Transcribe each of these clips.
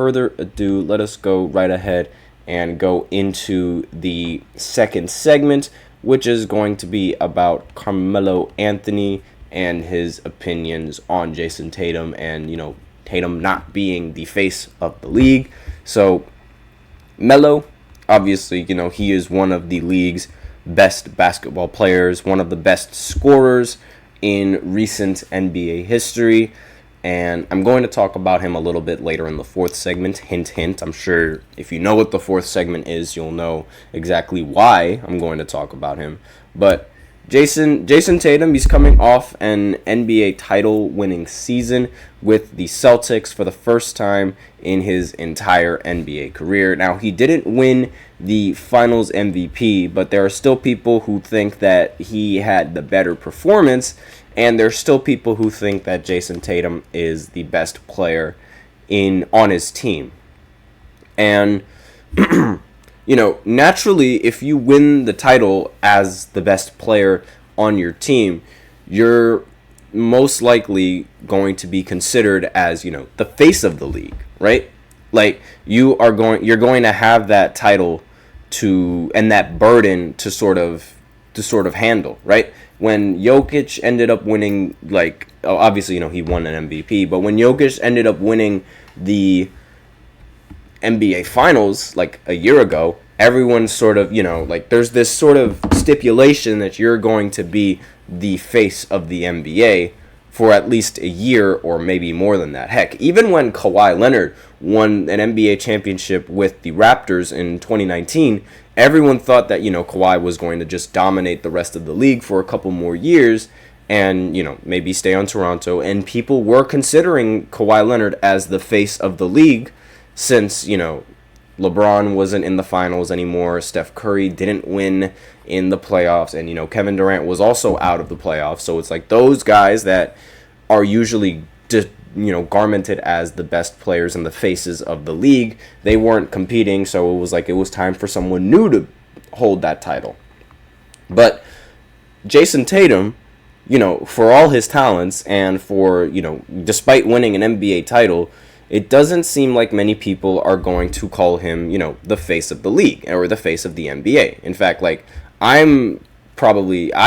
further ado, let us go right ahead and go into the second segment, which is going to be about Carmelo Anthony and his opinions on Jayson Tatum and, Tatum not being the face of the league. So, Melo, obviously, he is one of the league's best basketball players, one of the best scorers in recent NBA history. And I'm going to talk about him a little bit later in the fourth segment. Hint, hint. I'm sure if you know what the fourth segment is, you'll know exactly why I'm going to talk about him. But Jayson Tatum, he's coming off an NBA title-winning season with the Celtics for the first time in his entire NBA career. Now, he didn't win the Finals MVP, but there are still people who think that he had the better performance, and there's still people who think that Jayson Tatum is the best player on his team. And naturally, if you win the title as the best player on your team, you're most likely going to be considered as, the face of the league, right? Like you're going to have that title and that burden to sort of handle, right? When Jokic ended up winning, obviously, he won an MVP, but when Jokic ended up winning the NBA Finals like a year ago, everyone sort of, there's this sort of stipulation that you're going to be the face of the NBA for at least a year or maybe more than that. Heck, even when Kawhi Leonard won an NBA championship with the Raptors in 2019, everyone thought that, Kawhi was going to just dominate the rest of the league for a couple more years and, maybe stay on Toronto. And people were considering Kawhi Leonard as the face of the league since, LeBron wasn't in the finals anymore. Steph Curry didn't win in the playoffs. And, Kevin Durant was also out of the playoffs. So it's like those guys that are usually garmented as the best players and the faces of the league, they weren't competing. So it was time for someone new to hold that title. But Jayson Tatum, for all his talents and for, despite winning an NBA title, it doesn't seem like many people are going to call him, the face of the league or the face of the NBA. In fact, I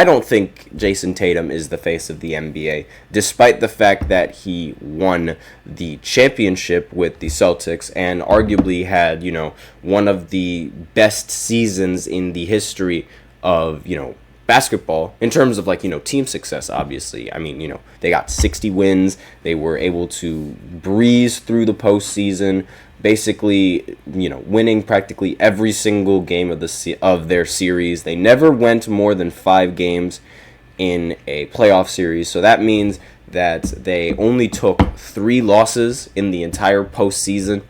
don't think Jayson Tatum is the face of the NBA, despite the fact that he won the championship with the Celtics and arguably had, one of the best seasons in the history of, basketball in terms of team success. Obviously, I mean, they got 60 wins. They were able to breeze through the postseason, basically, winning practically every single game of their series. They never went more than 5 games in a playoff series, so that means that they only took 3 losses in the entire postseason.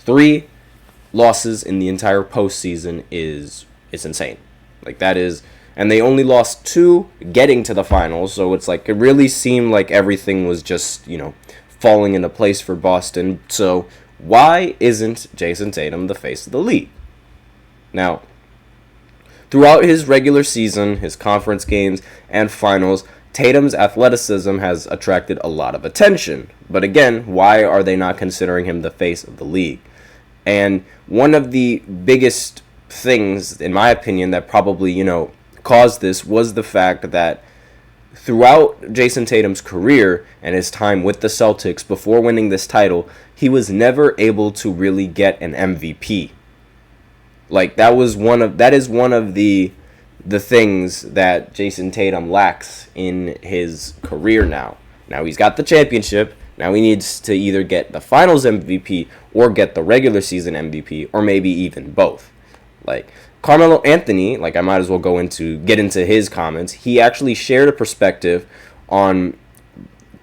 3 losses in the entire postseason is insane. That is. And they only lost 2 getting to the finals, so it's it really seemed like everything was just, falling into place for Boston. So why isn't Jayson Tatum the face of the league? Now, throughout his regular season, his conference games, and finals, Tatum's athleticism has attracted a lot of attention. But again, why are they not considering him the face of the league? And one of the biggest things, in my opinion, that probably, caused this was the fact that throughout Jayson Tatum's career and his time with the Celtics before winning this title, he was never able to really get an MVP. That is one of the things that Jayson Tatum lacks in his career now. Now he's got the championship. Now he needs to either get the Finals MVP or get the regular season MVP or maybe even both. Carmelo Anthony, I might as well get into his comments. He actually shared a perspective on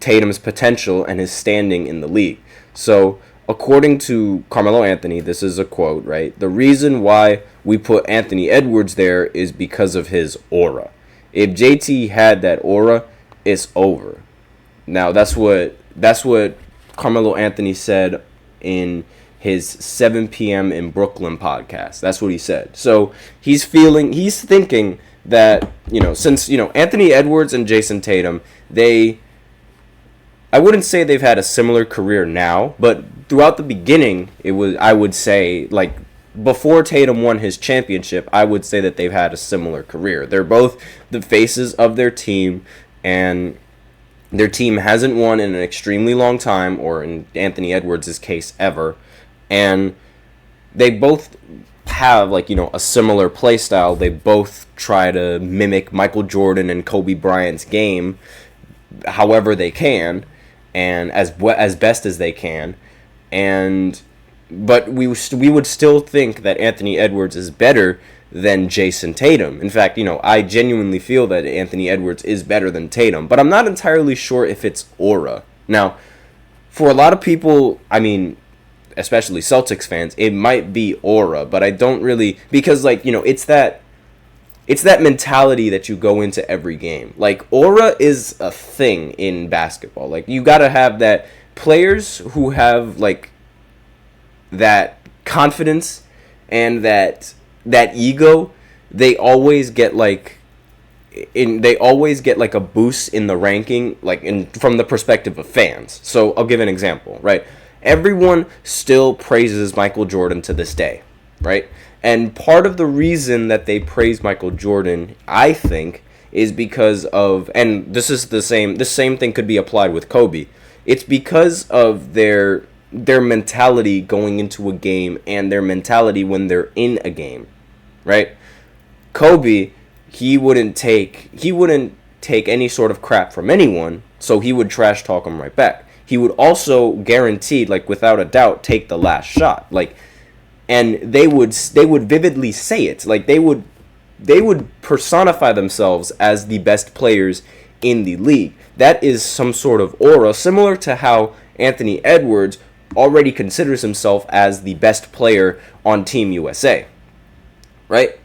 Tatum's potential and his standing in the league. So, according to Carmelo Anthony, this is a quote, right? The reason why we put Anthony Edwards there is because of his aura. If JT had that aura, it's over. Now, that's what Carmelo Anthony said in his 7 p.m. in Brooklyn podcast. That's what he said. So he's thinking that, since, Anthony Edwards and Jayson Tatum, I wouldn't say they've had a similar career now, but throughout the beginning, it was, I would say, like, before Tatum won his championship, I would say that they've had a similar career. They're both the faces of their team, and their team hasn't won in an extremely long time, or in Anthony Edwards' case, ever. And they both have, like, you know, a similar play style. They both try to mimic Michael Jordan and Kobe Bryant's game however they can, and as best as they can. And but we would still think that Anthony Edwards is better than Jayson Tatum. In fact, you know, I genuinely feel that Anthony Edwards is better than Tatum, but I'm not entirely sure if it's aura. Now, for a lot of people, I mean, especially Celtics fans, it might be aura, but I don't really, because, like, you know, it's that mentality that you go into every game. Like, aura is a thing in basketball. Like, you gotta have that. Players who have, like, that confidence and that ego, they always get like a boost in the ranking, like, from the perspective of fans. So I'll give an example, right? Everyone still praises Michael Jordan to this day, right? And part of the reason that they praise Michael Jordan, I think, is because of, and this is the same thing could be applied with Kobe. It's because of their mentality going into a game and their mentality when they're in a game, right? Kobe, he wouldn't take any sort of crap from anyone, so he would trash talk him right back. He would also guaranteed, like, without a doubt, take the last shot, like, and they would vividly say it, like, they would personify themselves as the best players in the league. That is some sort of aura, similar to how Anthony Edwards already considers himself as the best player on Team USA, right?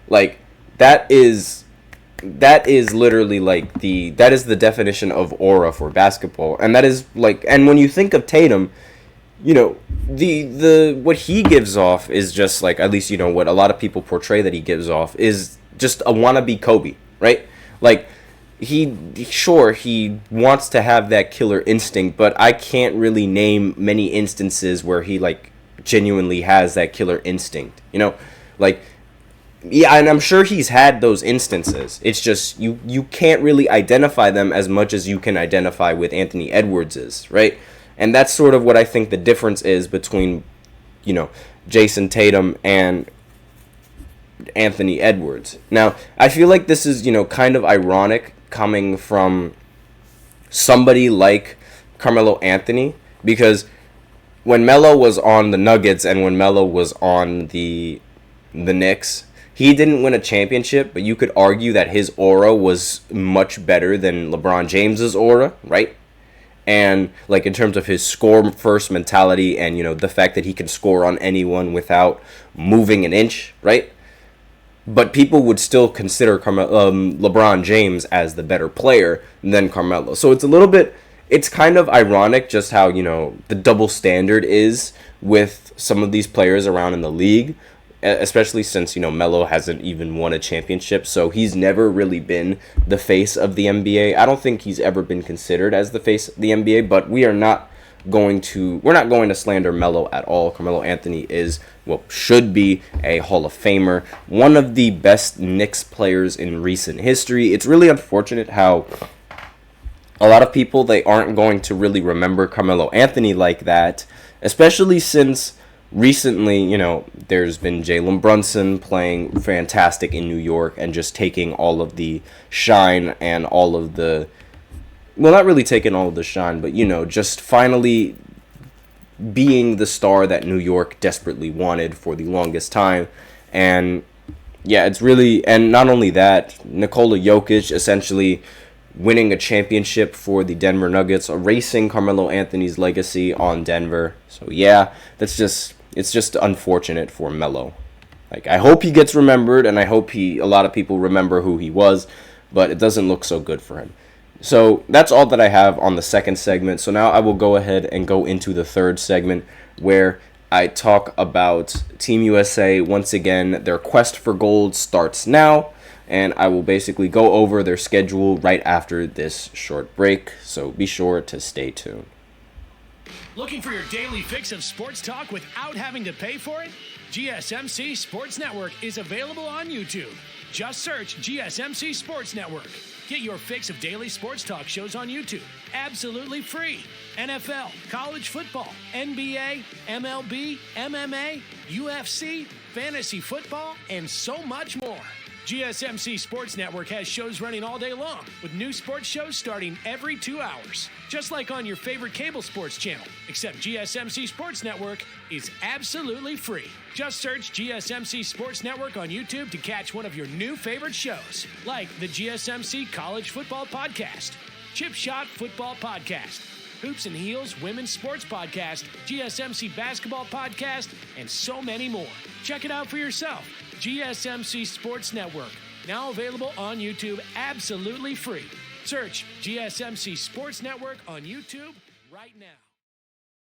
Like, that is literally, like, that is the definition of aura for basketball. And that is, like, and when you think of Tatum, you know, the what he gives off is just, like, at least, you know, what a lot of people portray that he gives off is just a wannabe Kobe, right? Like, he wants to have that killer instinct, but I can't really name many instances where he, like, genuinely has that killer instinct, you know? Like, yeah, and I'm sure he's had those instances. It's just you can't really identify them as much as you can identify with Anthony Edwards's, right? And that's sort of what I think the difference is between, you know, Jayson Tatum and Anthony Edwards. Now, I feel like this is, you know, kind of ironic coming from somebody like Carmelo Anthony, because when Melo was on the Nuggets and when Melo was on the Knicks, he didn't win a championship, but you could argue that his aura was much better than LeBron James's aura, right? And, like, in terms of his score first mentality and, you know, the fact that he can score on anyone without moving an inch, right? But people would still consider LeBron James as the better player than Carmelo. So it's kind of ironic just how, you know, the double standard is with some of these players around in the league, especially since, you know, Melo hasn't even won a championship. So he's never really been the face of the NBA. I don't think he's ever been considered as the face of the NBA, but we're not going to slander Melo at all. Carmelo Anthony should be a Hall of Famer, one of the best Knicks players in recent history. It's really unfortunate how a lot of people, they aren't going to really remember Carmelo Anthony like that, especially since recently, you know, there's been Jalen Brunson playing fantastic in New York and just taking all of the shine and all of the, well, not really taking all of the shine, but, you know, just finally being the star that New York desperately wanted for the longest time. And yeah, it's really, and not only that, Nikola Jokic essentially winning a championship for the Denver Nuggets, erasing Carmelo Anthony's legacy on Denver. So yeah, it's just unfortunate for Melo. Like, I hope he gets remembered, and I hope a lot of people remember who he was, but it doesn't look so good for him. So that's all that I have on the second segment. So now I will go ahead and go into the third segment, where I talk about Team USA. Once again, their quest for gold starts now, and I will basically go over their schedule right after this short break. So be sure to stay tuned. Looking for your daily fix of sports talk without having to pay for it? GSMC Sports Network is available on YouTube. Just search GSMC Sports Network. Get your fix of daily sports talk shows on YouTube, absolutely free. NFL, college football, NBA, MLB, MMA, UFC, fantasy football, and so much more. GSMC Sports Network has shows running all day long, with new sports shows starting every 2 hours. Just like on your favorite cable sports channel, except GSMC Sports Network is absolutely free. Just search GSMC Sports Network on YouTube to catch one of your new favorite shows, like the GSMC College Football Podcast, Chip Shot Football Podcast, Hoops and Heels Women's Sports Podcast, GSMC Basketball Podcast, and so many more. Check it out for yourself. GSMC Sports Network, now available on YouTube absolutely free. Search GSMC Sports Network on YouTube right now.